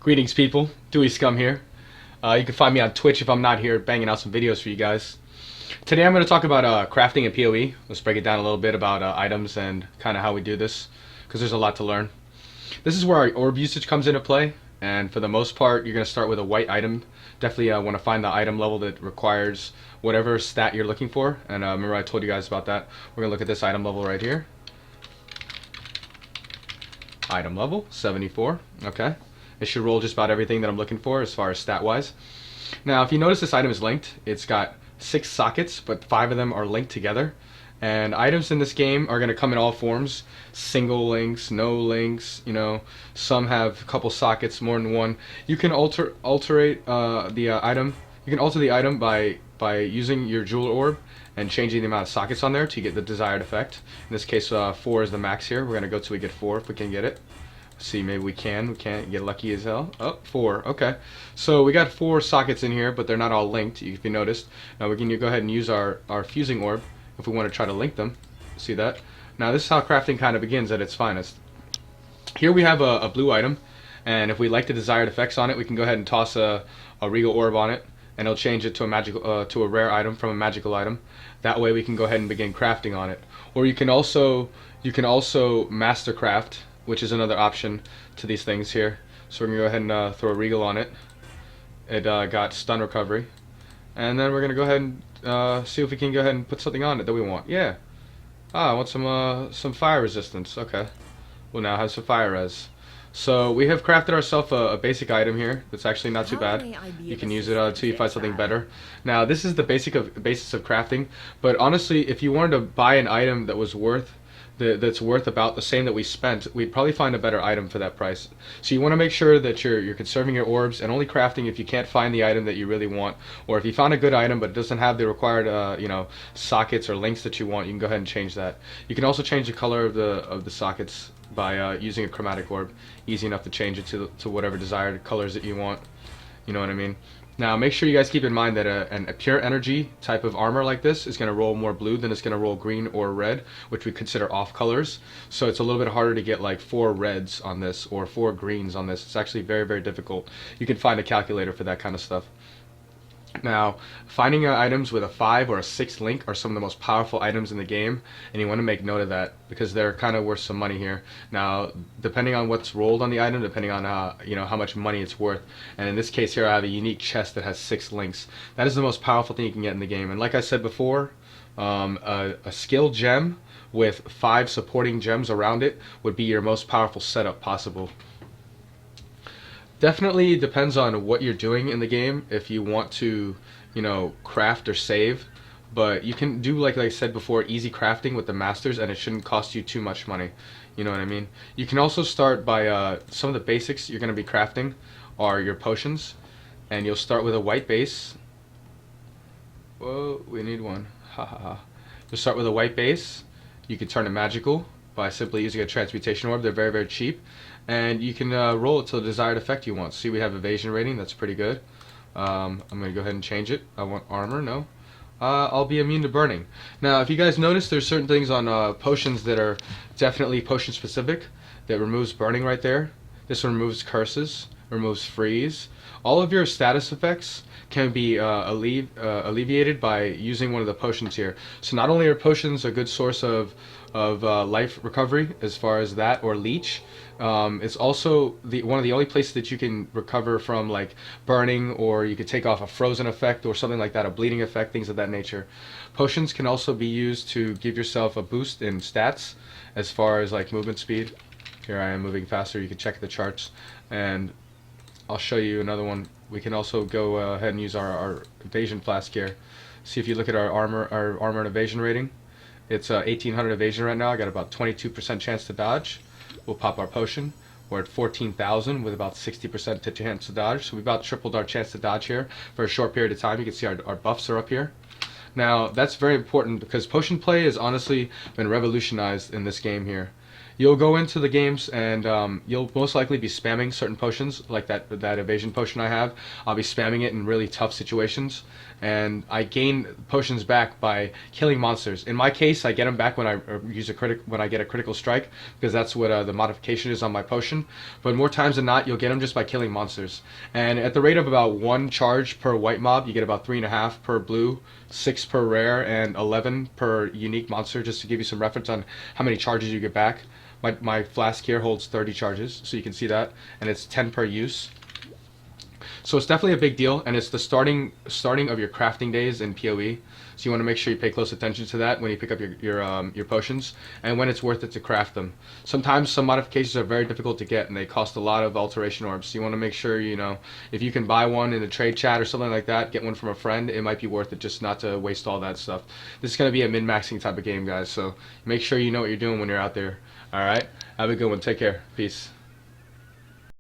Greetings, people. Dewey Scum here. You can find me on Twitch if I'm not here banging out some videos for you guys. Today I'm going to talk about crafting and POE. Let's break it down a little bit about items and kind of how we do this, because there's a lot to learn. This is where our orb usage comes into play, and for the most part you're going to start with a white item. Definitely want to find the item level that requires whatever stat you're looking for, and remember I told you guys about that. We're going to look at this item level right here. Item level 74. Okay. It should roll just about everything that I'm looking for as far as stat wise. Now if you notice, this item is linked. It's got 6 sockets, but 5 of them are linked together. And items in this game are going to come in all forms: single links, no links, some have a couple sockets, more than one. You can alter the item. You can alter the item by using your jewel orb and changing the amount of sockets on there to get the desired effect. In this case, 4 is the max here. We're going to go till we get 4 if we can get it. See, maybe we can't get lucky as hell. Oh, 4. Okay, so we got 4 sockets in here, but they're not all linked, if you noticed. Now we can go ahead and use our fusing orb if we want to try to link them. See that? Now this is how crafting kind of begins at its finest. Here we have a blue item, and if we like the desired effects on it, we can go ahead and toss a regal orb on it, and it'll change it to a magical to a rare item from a magical item. That way we can go ahead and begin crafting on it. Or you can also master craft, which is another option to these things here. So we're going to go ahead and throw a regal on it. It got stun recovery. And then we're going to go ahead and see if we can go ahead and put something on it that we want. Yeah. I want some fire resistance. Okay. We'll now have some fire res. So we have crafted ourselves a basic item here that's actually not too bad. You can use it until you find something better. Now this is the basis of crafting, but honestly if you wanted to buy an item that was worth about the same that we spent, we'd probably find a better item for that price. So you want to make sure that you're conserving your orbs and only crafting if you can't find the item that you really want, or if you found a good item but it doesn't have the required sockets or links that you want, you can go ahead and change that. You can also change the color of the sockets by using a chromatic orb. Easy enough to change it to whatever desired colors that you want. You know what I mean? Now make sure you guys keep in mind that a pure energy type of armor like this is going to roll more blue than it's going to roll green or red, which we consider off colors. So it's a little bit harder to get like 4 reds on this or 4 greens on this. It's actually very, very difficult. You can find a calculator for that kind of stuff. Now, finding items with a 5 or a 6 link are some of the most powerful items in the game, and you want to make note of that because they're kind of worth some money here. Now, depending on what's rolled on the item, depending on how much money it's worth, and in this case here I have a unique chest that has 6 links. That is the most powerful thing you can get in the game. And like I said before, a skill gem with 5 supporting gems around it would be your most powerful setup possible. Definitely depends on what you're doing in the game if you want to, craft or save. But you can do, like I said before, easy crafting with the masters, and it shouldn't cost you too much money. You know what I mean? You can also start by some of the basics you're going to be crafting are your potions, and you'll start with a white base. Whoa, we need one. Ha ha ha. You'll start with a white base. You can turn it magical by simply using a transmutation orb. They're very, very cheap. And you can roll it to the desired effect you want. See, we have evasion rating. That's pretty good. I'm going to go ahead and change it. I want armor. No. I'll be immune to burning. Now, if you guys notice, there's certain things on potions that are definitely potion specific. That removes burning right there. This one removes curses, removes freeze. All of your status effects can be alleviated by using one of the potions here. So not only are potions a good source of life recovery as far as that, or leech, it's also one of the only places that you can recover from like burning, or you could take off a frozen effect or something like that, a bleeding effect, things of that nature. Potions can also be used to give yourself a boost in stats as far as like movement speed. Here I am moving faster. You can check the charts, and I'll show you another one. We can also go ahead and use our evasion flask here. See, if you look at our armor and evasion rating, it's 1800 evasion right now. I got about 22% chance to dodge. We'll pop our potion. We're at 14,000 with about 60% chance to dodge. So we about tripled our chance to dodge here for a short period of time. You can see our buffs are up here. Now that's very important because potion play has honestly been revolutionized in this game here. you'll go into the games and you'll most likely be spamming certain potions, like that evasion potion I have. I'll be spamming it in really tough situations, and I gain potions back by killing monsters. In my case, I get them back when I when I get a critical strike, because that's what the modification is on my potion. But more times than not, you'll get them just by killing monsters. And at the rate of about 1 charge per white mob, you get about 3.5 per blue, 6 per rare, and 11 per unique monster, just to give you some reference on how many charges you get back. My flask here holds 30 charges, so you can see that, and it's 10 per use. So it's definitely a big deal, and it's the starting of your crafting days in POE. So you want to make sure you pay close attention to that when you pick up your potions, and when it's worth it to craft them. Sometimes some modifications are very difficult to get, and they cost a lot of alteration orbs. So you want to make sure, you know, if you can buy one in a trade chat or something like that, get one from a friend. It might be worth it just not to waste all that stuff. This is going to be a min-maxing type of game, guys. So make sure you know what you're doing when you're out there. All right, have a good one. Take care. Peace.